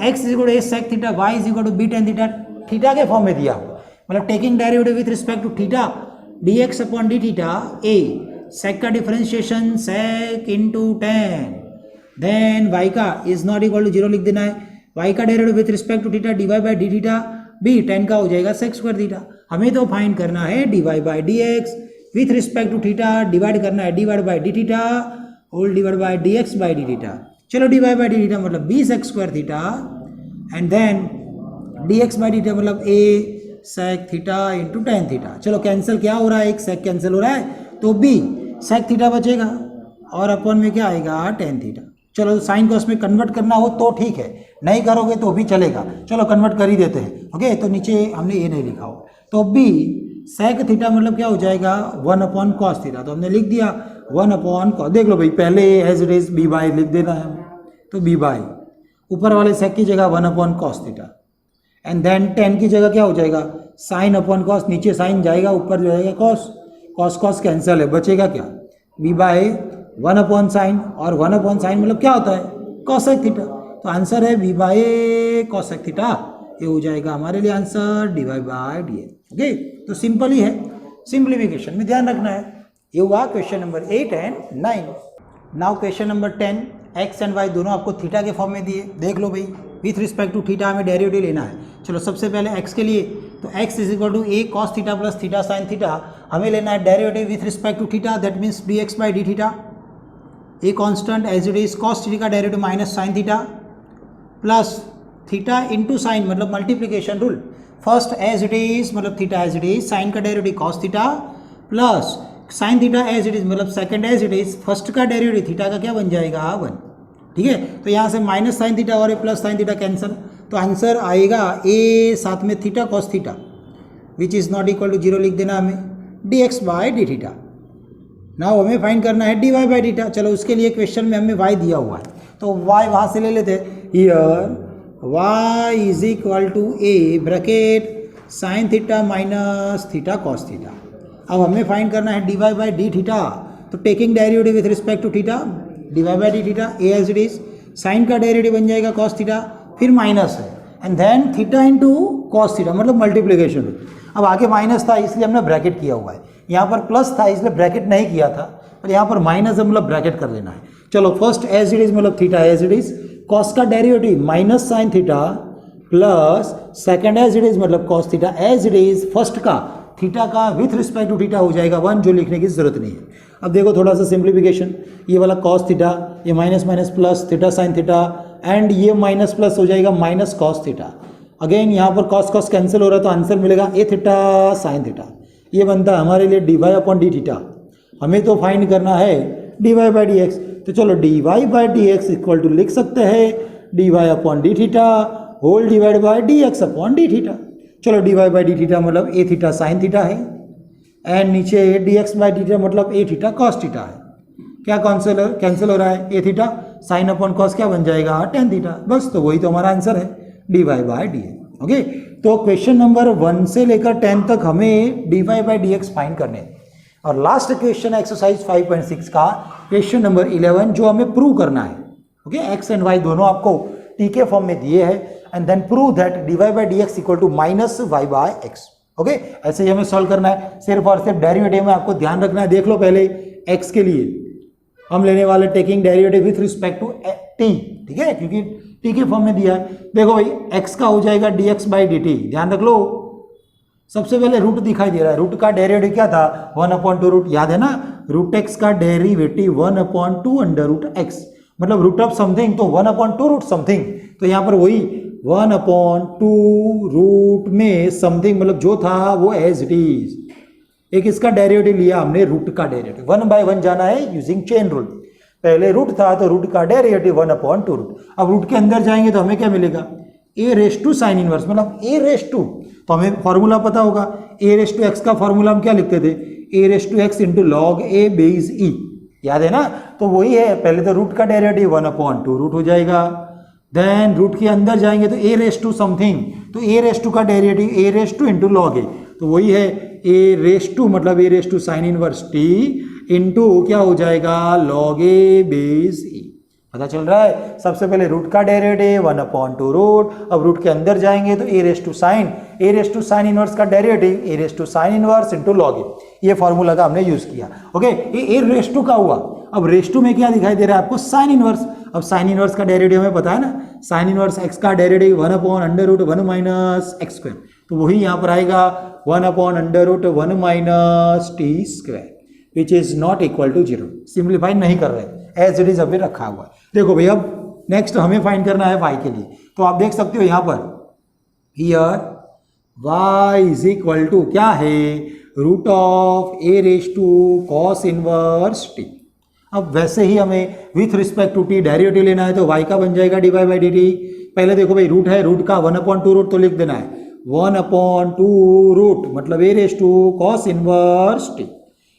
x is equal to a sec theta, y is equal to b tan theta, theta के फॉर्म में दिया हुआ, मतलब taking derivative with respect to theta, dx upon d theta a, sec का differentiation sec into tan, then y का इज नॉट इक्वल टू 0 लिख देना है, y का derivative with respect to theta dy by d theta b, tan का हो जाएगा sec स्क्वायर थीटा। हमें तो फाइंड करना है dy by D x with respect to theta, divide करना है dy by d theta whole divide by dx by d theta. चलो dy बाई डी थीटा मतलब b sec square theta and then dx by d theta मतलब a sec theta into tan theta. चलो कैंसिल क्या हो रहा है, एक sec कैंसिल हो रहा है, तो b sec थीटा बचेगा और अपन में क्या आएगा tan थीटा। चलो साइन को उसमें कन्वर्ट करना हो तो ठीक है, नहीं करोगे तो भी चलेगा, चलो कन्वर्ट कर ही देते हैं। ओके, तो नीचे हमने ये नहीं लिखा हो, तो b sec थीटा मतलब क्या हो जाएगा 1 अपॉन कॉस थीटा, तो हमने लिख दिया 1 अपॉन कॉस। देख लो भाई, पहले as it is b by लिख देना है, तो b बाई ऊपर वाले sec की जगह 1 upon cos theta and then tan की जगह क्या हो जाएगा साइन अपॉन कॉस, नीचे साइन जाएगा ऊपर जो जाएगा कॉस, कॉस कॉस कैंसिल है, बचेगा क्या b बाई 1 अपॉन साइन, और 1 अपॉन साइन मतलब क्या होता है कॉसेक थीटा, तो आंसर है b बाई कॉसेक थीटा, ये हो जाएगा हमारे लिए answer dy by D x. Okay, तो सिंपल ही है, सिंप्लीफिकेशन में ध्यान रखना है। ये हुआ question number 8 and 9। Now question number 10, x एंड y दोनों आपको थीटा के फॉर्म में दिए, देख लो भाई, विथ रिस्पेक्ट टू थीटा हमें डेरिवेटिव लेना है। चलो सबसे पहले x के लिए, तो x is equal to a cos theta plus theta sine theta, हमें लेना है derivative with respect to theta, that means dx by d theta, a constant as it is cos theta का derivative minus sine theta plus theta into sine मतलब multiplication rule, first as it is मतलब theta as it is, sine का derivative cos theta plus sine theta as it is मतलब second as it is, first का डेरिवेटिव थीटा का क्या बन जाएगा 1, ठीक है। तो यहाँ से माइनस साइन थीटा और प्लस साइन थीटा कैंसिल, तो आंसर आएगा ए साथ में theta cos theta which is not equal to 0 लिख देना हमें, d x by d theta. Now हमें फाइंड करना है डी वाई बाई डीटा, चलो उसके लिए क्वेश्चन में हमें y दिया हुआ है, तो y वहाँ से ले लेते हैं, here y is equal to a bracket sine theta minus theta cos theta. अब हमें फाइंड करना है d Y by d theta, तो taking derivative with respect to theta, d Y by d theta a as it is, sine का डेरिवेटिव बन जाएगा कॉस थीटा, फिर माइनस है and then theta into cos theta मतलब मल्टीप्लीकेशन। अब आगे माइनस था इसलिए हमने ब्रैकेट किया हुआ है, यहाँ पर प्लस था इसलिए ब्रैकेट नहीं किया था, पर यहाँ पर माइनस है मतलब ब्रैकेट कर लेना है। चलो फर्स्ट एज इट इज मतलब theta as it is, cos का derivative minus sine theta plus second as it is मतलब cos theta as it is, first का थीटा का विथ रिस्पेक्ट टू थीटा हो जाएगा 1, जो लिखने की जरूरत नहीं है। अब देखो थोड़ा सा सिंप्लीफिकेशन, ये वाला कॉस थीटा, ये minus minus plus theta sine theta and ये माइनस प्लस हो जाएगा माइनस कॉस थीटा, अगेन यहाँ पर कॉस कॉस कैंसिल हो रहा है तो आंसर मिलेगा ए थीटा साइन थीटा, ये बनता है हमारे लिए d y upon d theta. हमें तो फाइंड करना है d Y by D x, तो चलो d Y by D x equal to लिख सकते हैं d y upon d theta whole divide by D x upon d theta. चलो d Y by d theta मतलब ए थीटा साइन थीटा है एंड नीचे d x by d theta मतलब ए थीटा कॉस थीटा है, क्या कैंसिल हो रहा है, ए थीटा साइन अपॉन कॉस क्या बन जाएगा टेन थीटा, बस तो वही तो हमारा आंसर है d Y by D x. Okay, तो क्वेश्चन नंबर 1 से लेकर 10 तक हमें d Y by D x find करने हैं, और लास्ट क्वेश्चन है एक्सरसाइज 5.6 का क्वेश्चन नंबर 11 जो हमें प्रूव करना है। ओके, एक्स एंड वाई दोनों आपको टी के फॉर्म में दिए हैं and then prove that d Y by D x equal to minus y by x. Okay, ऐसे ही हमें सॉल्व करना है, सिर्फ और सिर्फ डेरिवेटिव में आपको ध्यान रखना है। देख लो पहले एक्स के लिए हम लेने वाले taking derivative with respect to t, ठीक है, क्योंकि टी के फॉर्म में दिया है। देखो भाई एक्स का हो जाएगा D x by d T, ध्यान रख लो। सबसे पहले रूट दिखाई दे रहा है, रूट का डेरिवेटिव क्या था 1/2 रूट, याद है ना, रूट एक्स का डेरिवेटिव 1/2 अंडर रूट एक्स, मतलब रूट ऑफ समथिंग तो 1/2 रूट समथिंग, तो यहाँ पर वही 1/2 रूट में समथिंग मतलब जो था वो एज इट इज। एक इसका डेरिवेटिव लिया हमने रूट का डेरिवेटिव, 1 बाय 1 जाना है यूजिंग चेन रूल। पहले रूट था तो रूट का डेरिवेटिव 1/2 रूट। अब रूट के अंदर जाएंगे तो हमें क्या मिलेगा, a raise to sine inverse, मतलब ए रेस टू, तो हमें फॉर्मूला पता होगा, ए रेस टू एक्स का फॉर्मूला हम क्या लिखते थे, a raise to x into log a base e, याद है ना। तो वही है, पहले तो रूट का डेरिवेटिव 1/2 रूट हो जाएगा, देन रूट के अंदर जाएंगे तो ए रेस टू समथिंग, तो ए रेस टू का derivative a raise to into log a, तो वही है ए रेस टू मतलब a raise to sine inverse t into क्या हो जाएगा लॉग ए बेस ई। पता चल रहा है, सबसे पहले रूट का डेरिवेटिव 1/2 रूट, अब रूट के अंदर जाएंगे तो a raise to sine inverse का derivative a raise to sine inverse into log a, ये फॉर्मूला का हमने यूज किया। ओके, ये ए रेस टू का हुआ। अब रेस टू में क्या दिखाई दे रहा है आपको, साइन इनवर्स। अब साइन इनवर्स का डेरिवेटिव हमें पता है ना, साइन इनवर्स एक्स का डेरिवेटिव 1/√1 माइनस एक्स स्क्वायर, तो वही यहाँ पर आएगा 1/√1 minus t square which is not equal to 0। Simplify नहीं कर रहे, एज इट इज अभी रखा हुआ है। देखो भाई, अब नेक्स्ट हमें फाइंड करना है y के लिए, तो आप देख सकते हो यहाँ पर here y is equal to क्या है, root of a raise to cos inverse t. अब वैसे ही हमें with respect to t derivative लेना है, तो y का बन जाएगा dy बाई डी टी। पहले देखो भाई, रूट है, रूट का 1/2 रूट तो लिख देना है 1/2 रूट मतलब a raise to cos inverse t.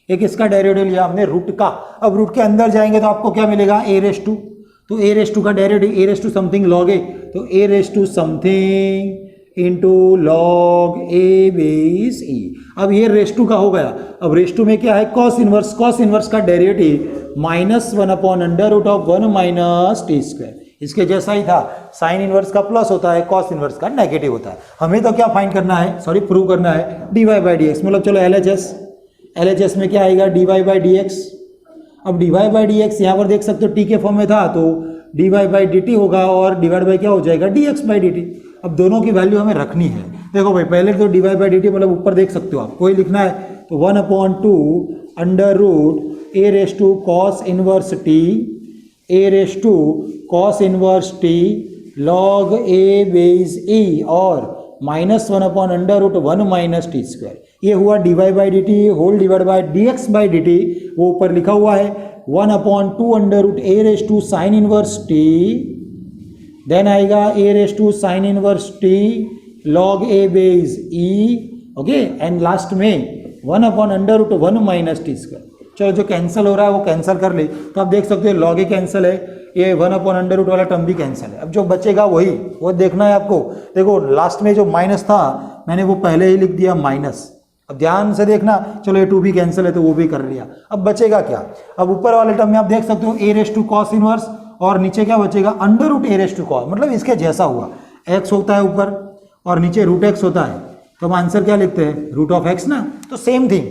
एक इसका डेरिवेटिव लिया हमने रूट का। अब रूट के अंदर जाएंगे तो आपको क्या मिलेगा, ए रेस टू, तो ए रेस टू का derivative a raise to something log a, तो a raise to something into log a base e. अब ये रेस टू का हो गया। अब रेस टू में क्या है, कॉस इनवर्स का डेरिवेटिव -1/√1 माइनस टी स्क्वायर, इसके जैसा ही था। साइन इनवर्स का प्लस होता है, कॉस इनवर्स का नेगेटिव होता है। हमें तो क्या फाइंड करना है, प्रूव करना है dy बाई डी एक्स, मतलब चलो LHS में क्या आएगा, dy बाई डी एक्स। अब dy बाई डी एक्स यहाँ पर देख सकते हो टी के फॉर्म में था, तो dy बाई डी टी होगा और डिवाइड बाई क्या हो जाएगा, dx बाई डी टी। अब दोनों की वैल्यू हमें रखनी है। देखो भाई, पहले तो dy बाई डी टी मतलब ऊपर देख सकते हो आप, कोई लिखना है तो 1/2 under root a raise to cos inverse t log a base e और -1/√1 माइनस टी स्क्वायर। ये हुआ dy by d t whole divide by dx by d t, वो ऊपर लिखा हुआ है 1/2 under root a raise to sine inverse t, then आएगा a raise to sine inverse t log a base e, okay, and last में 1/√1 माइनस टी स्क्वायर। चलो जो कैंसिल हो रहा है वो कैंसिल कर ले, तो आप देख सकते हो लॉग ए कैंसिल है, ये 1/√1 वाला टर्म भी कैंसिल है। अब जो बचेगा वही वो देखना है आपको। देखो लास्ट में जो माइनस था मैंने वो पहले ही लिख दिया माइनस। अब ध्यान से देखना, चलो ये 2 भी कैंसिल है तो वो भी कर लिया। अब बचेगा क्या, अब ऊपर वाले टर्म में आप देख सकते हो a raise to cos inverse और नीचे क्या बचेगा, under root a raise to cos, मतलब इसके जैसा हुआ। एक्स होता है ऊपर और नीचे रूट एक्स होता है, तो हम आंसर क्या लिखते हैं, रूट ऑफ एक्स ना। तो same thing,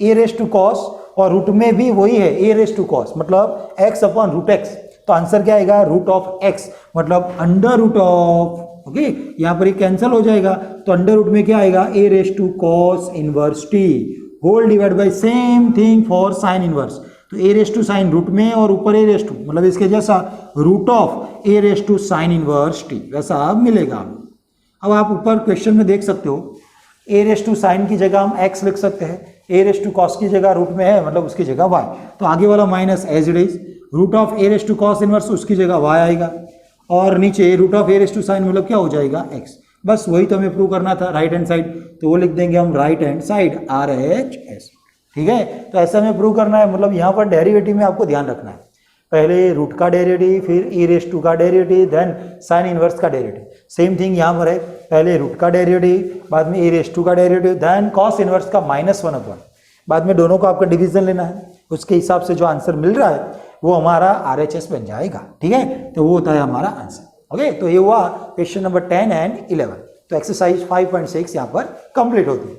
a raise to cos और रूट में भी वही है, ए रेस टू कॉस मतलब एक्स अपॉन रूट एक्स, तो आंसर क्या आएगा, रूट ऑफ एक्स मतलब अंडर रूट ऑफ, ओके, यहाँ पर ये कैंसिल हो जाएगा, तो अंडर रूट में क्या आएगा, a raise to cos inverse t whole divide by same thing for sine inverse, तो a raise to sine root में और ऊपर ए रेस टू मतलब इसके जैसा root of a raise to sine inverse t, वैसा मिलेगा। अब आप ऊपर क्वेश्चन में देख सकते हो, ए रेस टू साइन की जगह हम एक्स लिख सकते हैं, ए रेस टू कॉस की जगह रूट में है मतलब उसकी जगह वाई, तो आगे वाला minus as it is, root of a raise to cos inverse उसकी जगह वाई आएगा, और नीचे root of a raise to sine मतलब क्या हो जाएगा, एक्स। बस वही तो हमें प्रूव करना था, राइट हैंड साइड, तो वो लिख देंगे हम राइट हैंड साइड RHS, ठीक है। तो ऐसा हमें प्रूव करना है, मतलब यहाँ पर डेरिवेटिव में आपको ध्यान रखना है, पहले रूट का डेरिवेटिव, फिर ए रेस टू का डेरिवेटिव, देन साइन इनवर्स का डेरिवेटिव। सेम थिंग यहाँ पर है, पहले रूट का डेरिवेटिव, बाद में ए रेस टू का डेरिवेटिव, देन कॉस इनवर्स का -1/, बाद में दोनों को आपका डिवीजन लेना है, उसके हिसाब से जो आंसर मिल रहा है वो हमारा RHS बन जाएगा, ठीक है। तो वो होता है हमारा आंसर, ओके। तो ये हुआ क्वेश्चन नंबर 10 एंड 11। तो एक्सरसाइज 5.6 यहाँ पर कंप्लीट होती है।